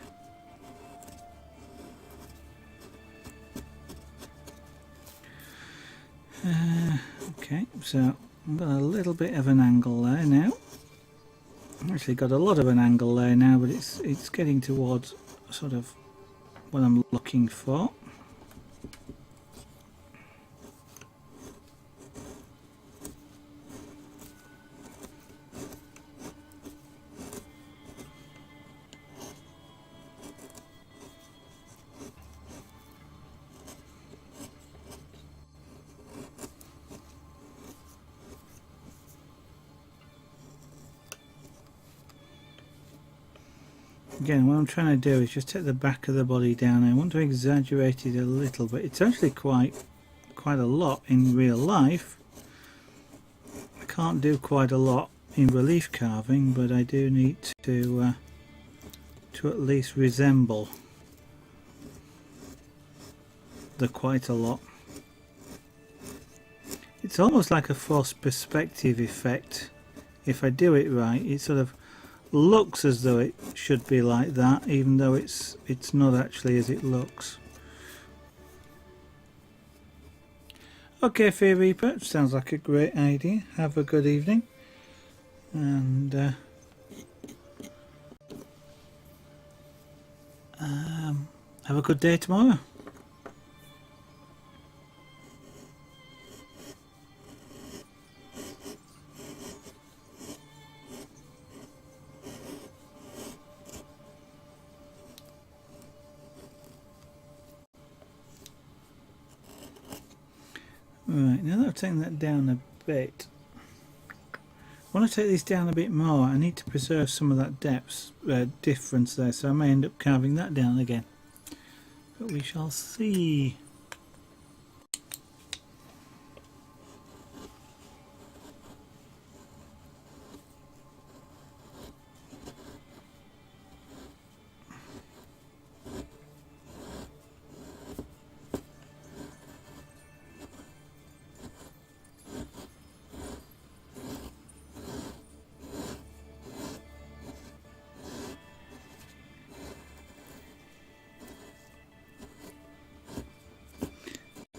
Okay, so I've got a little bit of an angle there now. Actually got a lot of an angle there now, but it's getting towards sort of what I'm looking for. Again, what I'm trying to do is just take the back of the body down. I want to exaggerate it a little bit. It's actually quite a lot in real life. I can't do quite a lot in relief carving, but I do need to at least resemble the quite a lot. It's almost like a false perspective effect. If I do it right, it sort of looks as though it should be like that, even though it's not actually as it looks. Okay, Fear Reaper, sounds like a great idea. Have a good evening, and have a good day tomorrow. Right, now that I've taken that down a bit, I want to take this down a bit more. I need to preserve some of that depth difference there, so I may end up carving that down again. But we shall see.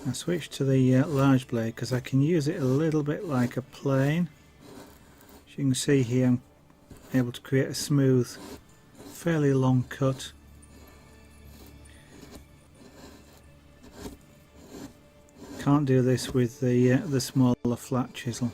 I switched to the large blade because I can use it a little bit like a plane. As you can see here, I'm able to create a smooth, fairly long cut. Can't do this with the smaller flat chisel.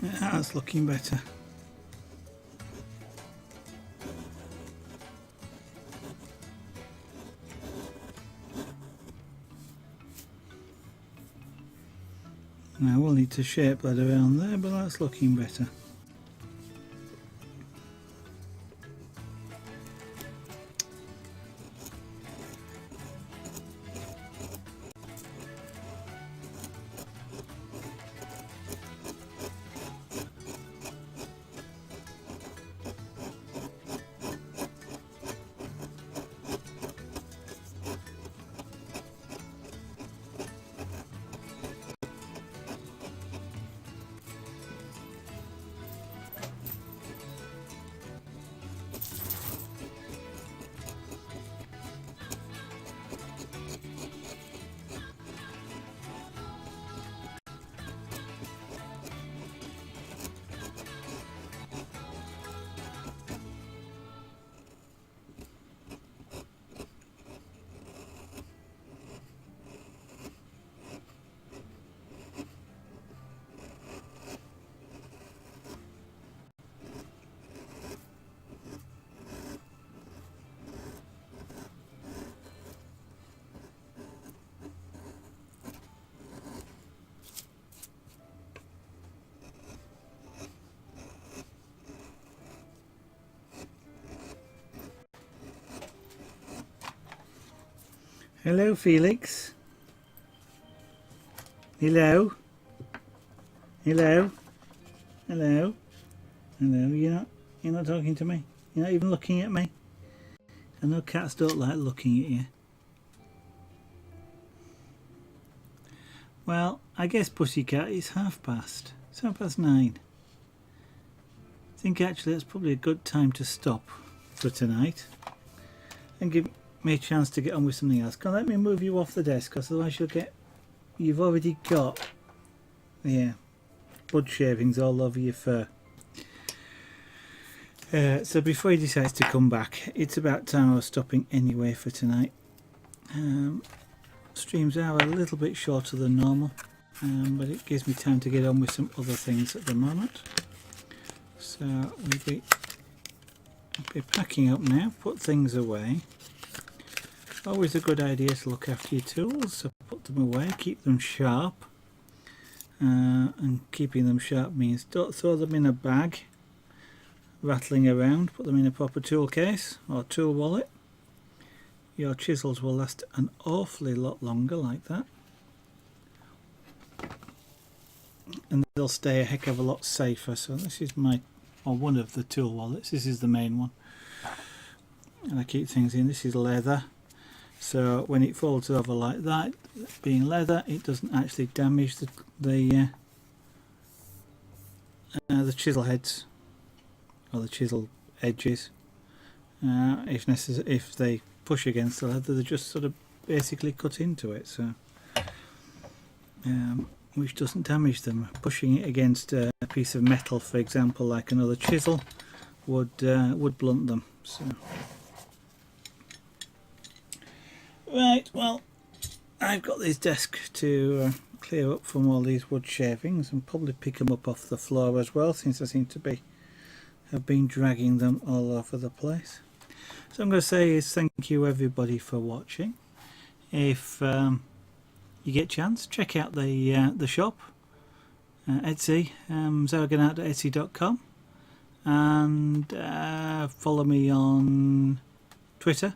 That's looking better. Now we'll need to shape that around there, but that's looking better. Hello, Felix. Hello. Hello. Hello. Hello. You're not talking to me. You're not even looking at me. I know cats don't like looking at you. Well, I guess, Pussycat, it's 9:30. It's 9:30. I think actually that's probably a good time to stop for tonight and give me a chance to get on with something else. Can let me move you off the desk, because otherwise you've already got bud shavings all over your fur. So before he decides to come back, it's about time I was stopping anyway for tonight. Streams are a little bit shorter than normal, but it gives me time to get on with some other things at the moment. So we'll be packing up now, put things away. Always a good idea to look after your tools, so put them away, keep them sharp. And keeping them sharp means don't throw them in a bag rattling around, put them in a proper tool case or tool wallet. Your chisels will last an awfully lot longer like that, and they'll stay a heck of a lot safer. So this is one of the tool wallets. This is the main one, and I keep things in. This is leather, so when it folds over like that, being leather, it doesn't actually damage the chisel heads or the chisel edges. If they push against the leather, they just sort of basically cut into it, so which doesn't damage them. Pushing it against a piece of metal, for example, like another chisel, would blunt them. So right, well, I've got this desk to clear up from all these wood shavings and probably pick them up off the floor as well, since I seem to have been dragging them all over the place. So I'm going to say is thank you everybody for watching. If you get a chance, check out the shop, Etsy, zaragonart.etsy.com, and follow me on Twitter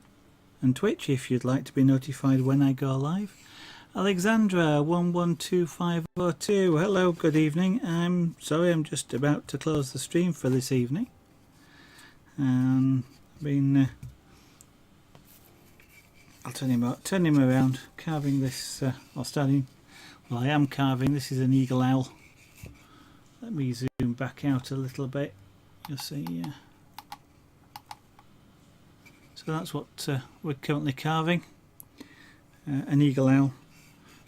and Twitch if you'd like to be notified when I go live. Alexandra 112502, hello, good evening. I'm sorry, I'm just about to close the stream for this evening. I'll turn him around, carving this, or starting, well, I am carving. This is an eagle owl. Let me zoom back out a little bit. You'll see, so that's what we're currently carving, an eagle owl.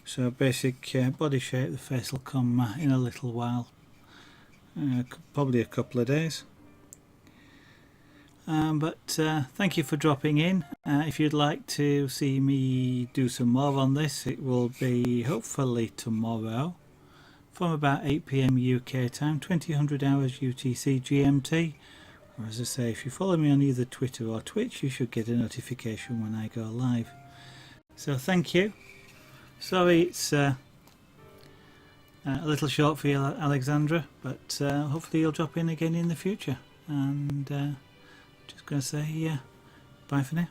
So basic body shape. The face will come in a little while, probably a couple of days. But thank you for dropping in. If you'd like to see me do some more on this, it will be hopefully tomorrow from about 8 PM UK time, 2000 hours UTC GMT. Or as I say, if you follow me on either Twitter or Twitch, you should get a notification when I go live. So thank you. Sorry it's a little short for you, Alexandra, but hopefully you'll drop in again in the future. And just going to say bye for now.